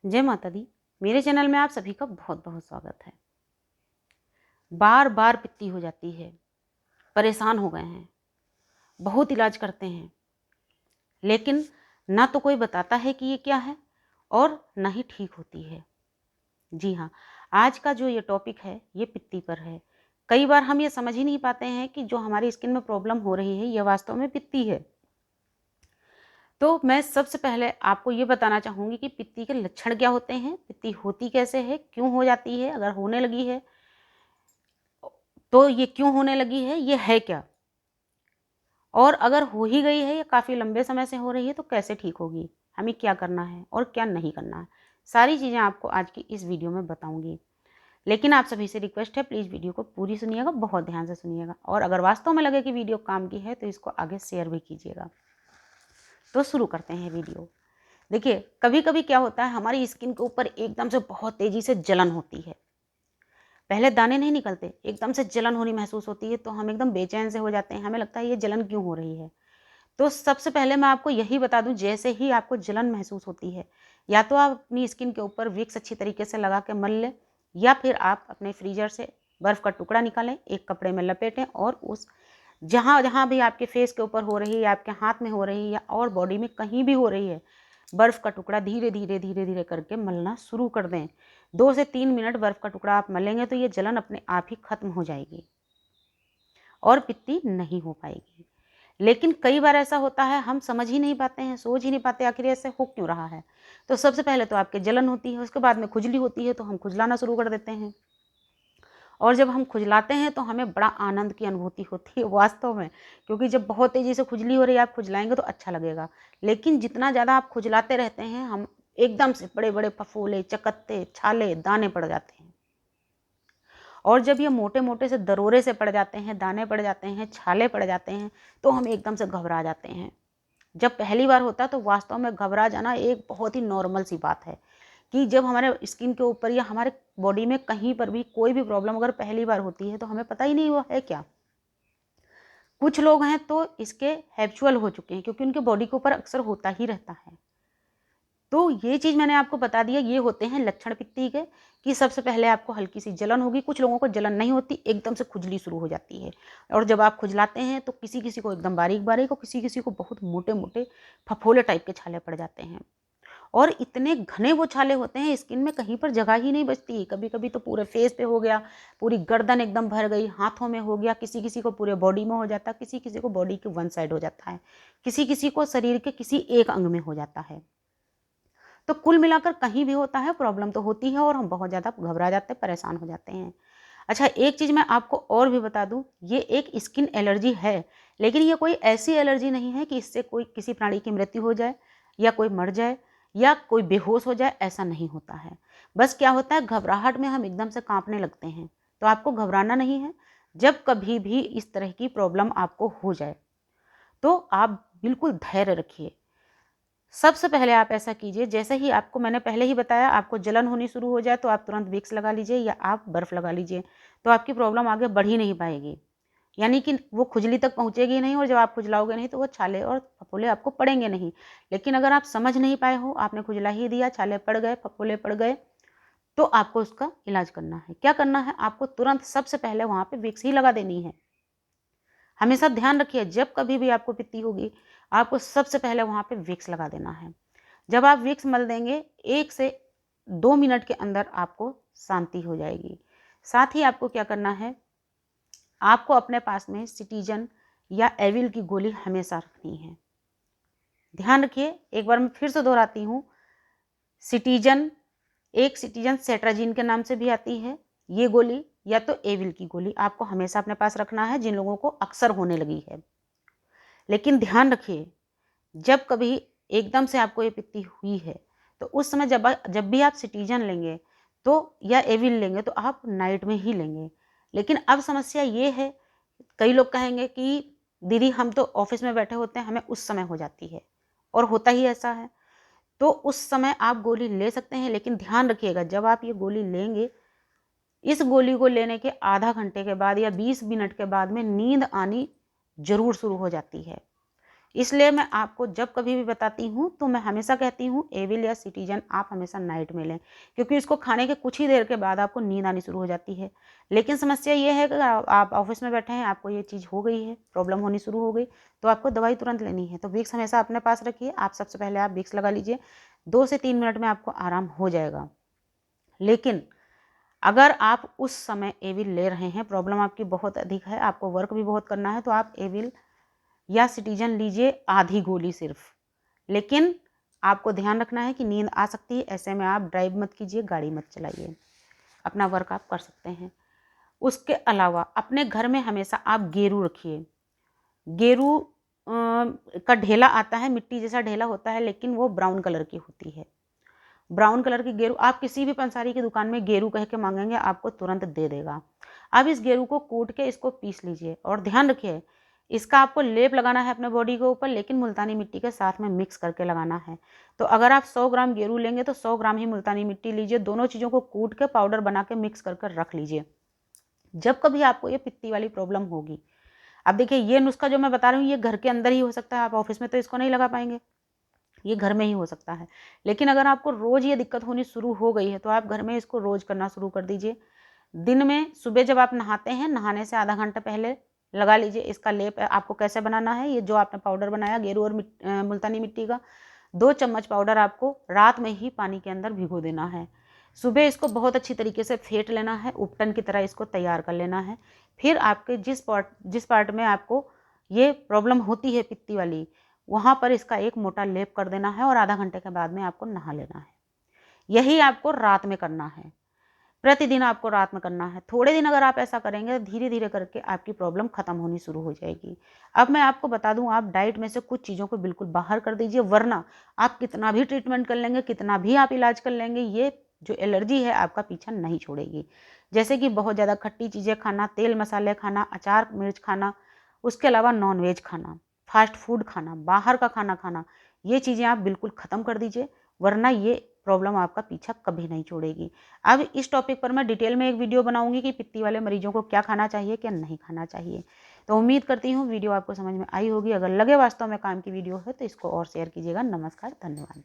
जय माता दी। मेरे चैनल में आप सभी का बहुत बहुत स्वागत है। बार बार पित्ती हो जाती है, परेशान हो गए हैं, बहुत इलाज करते हैं, लेकिन ना तो कोई बताता है कि ये क्या है और ना ही ठीक होती है। जी हाँ, आज का जो ये टॉपिक है ये पित्ती पर है। कई बार हम ये समझ ही नहीं पाते हैं कि जो हमारी स्किन में प्रॉब्लम हो रही है ये वास्तव में पित्ती है। तो मैं सबसे पहले आपको ये बताना चाहूँगी कि पित्ती के लक्षण क्या होते हैं, पित्ती होती कैसे है, क्यों हो जाती है, अगर होने लगी है तो ये क्यों होने लगी है, ये है क्या, और अगर हो ही गई है या काफ़ी लंबे समय से हो रही है तो कैसे ठीक होगी, हमें क्या करना है और क्या नहीं करना है। सारी चीज़ें आपको आज की इस वीडियो में बताऊँगी। लेकिन आप सभी से रिक्वेस्ट है, प्लीज़ वीडियो को पूरी सुनिएगा, बहुत ध्यान से सुनिएगा, और अगर वास्तव में लगे कि वीडियो काम की है तो इसको आगे शेयर भी कीजिएगा। तो शुरू करते हैं वीडियो। देखिए, कभी-कभी क्या होता है, हमारी स्किन के ऊपर एकदम से बहुत तेज़ी से जलन होती है। पहले दाने नहीं निकलते, एकदम से जलन होनी महसूस होती है तो हम एकदम बेचैन से हो जाते हैं, हमें लगता है ये जलन क्यों हो रही है। तो सबसे पहले मैं आपको यही बता दूं, जैसे ही आपको जलन महसूस होती है, या तो आप अपनी स्किन के ऊपर विक्स अच्छी तरीके से लगा के मल लें, या फिर आप अपने फ्रीजर से बर्फ़ का टुकड़ा निकालें, एक कपड़े में लपेटें और उस जहाँ जहाँ भी आपके फेस के ऊपर हो रही है, या आपके हाथ में हो रही है, या और बॉडी में कहीं भी हो रही है, बर्फ़ का टुकड़ा धीरे धीरे धीरे धीरे करके मलना शुरू कर दें। 2 से 3 मिनट बर्फ़ का टुकड़ा आप मलेंगे तो ये जलन अपने आप ही खत्म हो जाएगी और पित्ती नहीं हो पाएगी। लेकिन कई बार ऐसा होता है, हम समझ ही नहीं पाते हैं, सोच ही नहीं पाते आखिर ऐसे हो क्यों रहा है। तो सबसे पहले तो आपके जलन होती है, उसके बाद में खुजली होती है तो हम खुजलाना शुरू कर देते हैं, और जब हम खुजलाते हैं तो हमें बड़ा आनंद की अनुभूति होती है वास्तव में, क्योंकि जब बहुत तेज़ी से खुजली हो रही है, आप खुजलाएँगे तो अच्छा लगेगा। लेकिन जितना ज़्यादा आप खुजलाते रहते हैं, हम एकदम से बड़े-बड़े फफोले, चकत्ते, छाले, दाने पड़ जाते हैं। और जब ये मोटे-मोटे से दरोरे से पड़ जाते हैं, दाने पड़ जाते हैं, छाले पड़ जाते हैं, तो हम एकदम से घबरा जाते हैं। जब पहली बार होता है तो वास्तव में घबरा जाना एक बहुत ही नॉर्मल सी बात है, कि जब हमारे स्किन के ऊपर या हमारे बॉडी में कहीं पर भी कोई भी प्रॉब्लम अगर पहली बार होती है तो हमें पता ही नहीं वो है क्या। कुछ लोग हैं तो इसके हैबिचुअल हो चुके हैं, क्योंकि उनके बॉडी के ऊपर अक्सर होता ही रहता है। तो ये चीज़ मैंने आपको बता दिया, ये होते हैं लक्षण पित्ती के, कि सबसे पहले आपको हल्की सी जलन होगी, कुछ लोगों को जलन नहीं होती, एकदम से खुजली शुरू हो जाती है, और जब आप खुजलाते हैं तो किसी-किसी को एकदम बारीक-बारीक और किसी-किसी को बहुत मोटे-मोटे फफोले टाइप के छाले पड़ जाते हैं, और इतने घने वो छाले होते हैं, स्किन में कहीं पर जगह ही नहीं बचती। कभी-कभी तो पूरे फेस पे हो गया, पूरी गर्दन एकदम भर गई, हाथों में हो गया, किसी-किसी को पूरे बॉडी में हो जाता है, किसी-किसी को बॉडी के वन साइड हो जाता है, किसी-किसी को शरीर के किसी एक अंग में हो जाता है। तो कुल मिलाकर कहीं भी होता है, प्रॉब्लम तो होती है और हम बहुत ज़्यादा घबरा जाते हैं, परेशान हो जाते हैं। अच्छा, एक चीज़ मैं आपको और भी बता दूँ, ये एक स्किन एलर्जी है, लेकिन ये कोई ऐसी एलर्जी नहीं है कि इससे कोई किसी प्राणी की मृत्यु हो जाए, या कोई मर जाए, या कोई बेहोश हो जाए, ऐसा नहीं होता है। बस क्या होता है, घबराहट में हम एकदम से काँपने लगते हैं, तो आपको घबराना नहीं है। जब कभी भी इस तरह की प्रॉब्लम आपको हो जाए, तो आप बिल्कुल धैर्य रखिए। सबसे पहले आप ऐसा कीजिए, जैसे ही आपको मैंने पहले ही बताया, आपको जलन होनी शुरू हो जाए तो आप तुरंत विक्स लगा लीजिए या आप बर्फ़ लगा लीजिए, तो आपकी प्रॉब्लम आगे बढ़ ही नहीं पाएगी। यानी कि वो खुजली तक पहुँचेगी नहीं, और जब आप खुजलाओगे नहीं तो वो छाले और फफोले आपको पड़ेंगे नहीं। लेकिन अगर आप समझ नहीं पाए हो, आपने खुजला ही दिया, छाले पड़ गए, फफोले पड़ गए, तो आपको उसका इलाज करना है। क्या करना है? आपको तुरंत सबसे पहले वहाँ पे विक्स ही लगा देनी है। हमेशा ध्यान रखिए, जब कभी भी आपको पित्ती होगी, आपको सबसे पहले वहाँ पे विक्स लगा देना है। जब आप विक्स मल देंगे, 1 से 2 मिनट के अंदर आपको शांति हो जाएगी। साथ ही आपको क्या करना है, आपको अपने पास में सिटीजन या एविल की गोली हमेशा रखनी है। ध्यान रखिए, एक बार मैं फिर से दोहराती हूँ, सिटीजन, एक सिटीजन सेट्राजिन के नाम से भी आती है ये गोली, या तो एविल की गोली आपको हमेशा अपने पास रखना है, जिन लोगों को अक्सर होने लगी है। लेकिन ध्यान रखिए, जब कभी एकदम से आपको ये पित्ती हुई है, तो उस समय जब भी आप सिटीजन लेंगे तो या एविल लेंगे तो आप नाइट में ही लेंगे। लेकिन अब समस्या ये है, कई लोग कहेंगे कि दीदी हम तो ऑफिस में बैठे होते हैं, हमें उस समय हो जाती है, और होता ही ऐसा है। तो उस समय आप गोली ले सकते हैं, लेकिन ध्यान रखिएगा, जब आप ये गोली लेंगे, इस गोली को लेने के आधा घंटे के बाद या 20 मिनट के बाद में नींद आनी ज़रूर शुरू हो जाती है। इसलिए मैं आपको जब कभी भी बताती हूँ तो मैं हमेशा कहती हूँ एविल या सिटीजन आप हमेशा नाइट में लें, क्योंकि इसको खाने के कुछ ही देर के बाद आपको नींद आनी शुरू हो जाती है। लेकिन समस्या ये है कि आप ऑफिस में बैठे हैं, आपको ये चीज़ हो गई है, प्रॉब्लम होनी शुरू हो गई, तो आपको दवाई तुरंत लेनी है। तो विक्स हमेशा अपने पास रखिए। आप सबसे पहले आप विक्स लगा लीजिए, 2 से 3 मिनट में आपको आराम हो जाएगा। लेकिन अगर आप उस समय एविल ले रहे हैं, प्रॉब्लम आपकी बहुत अधिक है, आपको वर्क भी बहुत करना है, तो आप एविल या सिटीजन लीजिए आधी गोली सिर्फ। लेकिन आपको ध्यान रखना है कि नींद आ सकती है, ऐसे में आप ड्राइव मत कीजिए, गाड़ी मत चलाइए, अपना वर्क आप कर सकते हैं। उसके अलावा अपने घर में हमेशा आप गेरू रखिए। गेरू का ढेला आता है, मिट्टी जैसा ढेला होता है, लेकिन वो ब्राउन कलर की होती है। ब्राउन कलर की गेरू आप किसी भी पंसारी की दुकान में गेरू कह के मांगेंगे, आपको तुरंत दे देगा। अब इस गेरू को कूट के इसको पीस लीजिए और ध्यान रखिए इसका आपको लेप लगाना है अपने बॉडी के ऊपर, लेकिन मुल्तानी मिट्टी के साथ में मिक्स करके लगाना है। तो अगर आप 100 ग्राम गेरू लेंगे तो 100 ग्राम ही मुल्तानी मिट्टी लीजिए। दोनों चीज़ों को कूट के पाउडर बना के मिक्स कर रख लीजिए। जब कभी आपको ये पित्ती वाली प्रॉब्लम होगी, अब देखिए ये नुस्खा जो मैं बता रही हूँ ये घर के अंदर ही हो सकता है, आप ऑफिस में तो इसको नहीं लगा पाएंगे, ये घर में ही हो सकता है। लेकिन अगर आपको रोज़ ये दिक्कत होनी शुरू हो गई है तो आप घर में इसको रोज़ करना शुरू कर दीजिए। दिन में सुबह जब आप नहाते हैं, नहाने से आधा घंटा पहले लगा लीजिए इसका लेप। आपको कैसे बनाना है, ये जो आपने पाउडर बनाया गेरू और मुल्तानी मिट्टी का, 2 चम्मच पाउडर आपको रात में ही पानी के अंदर भिगो देना है। सुबह इसको बहुत अच्छी तरीके से फेंट लेना है, उपटन की तरह इसको तैयार कर लेना है। फिर आपके जिस पार्ट में आपको ये प्रॉब्लम होती है पित्ती वाली, वहाँ पर इसका एक मोटा लेप कर देना है और आधा घंटे के बाद में आपको नहा लेना है। यही आपको रात में करना है, प्रतिदिन आपको रात में करना है। थोड़े दिन अगर आप ऐसा करेंगे तो धीरे धीरे करके आपकी प्रॉब्लम खत्म होनी शुरू हो जाएगी। अब मैं आपको बता दूं, आप डाइट में से कुछ चीज़ों को बिल्कुल बाहर कर दीजिए, वरना आप कितना भी ट्रीटमेंट कर लेंगे, कितना भी आप इलाज कर लेंगे, ये जो एलर्जी है आपका पीछा नहीं छोड़ेगी। जैसे कि बहुत ज़्यादा खट्टी चीज़ें खाना, तेल मसाले खाना, अचार मिर्च खाना, उसके अलावा नॉनवेज खाना, फास्ट फूड खाना, बाहर का खाना खाना, ये चीज़ें आप बिल्कुल ख़त्म कर दीजिए, वरना ये प्रॉब्लम आपका पीछा कभी नहीं छोड़ेगी। अब इस टॉपिक पर मैं डिटेल में एक वीडियो बनाऊंगी कि पित्ती वाले मरीजों को क्या खाना चाहिए, क्या नहीं खाना चाहिए। तो उम्मीद करती हूँ वीडियो आपको समझ में आई होगी। अगर लगे वास्तव में काम की वीडियो है तो इसको और शेयर कीजिएगा। नमस्कार, धन्यवाद।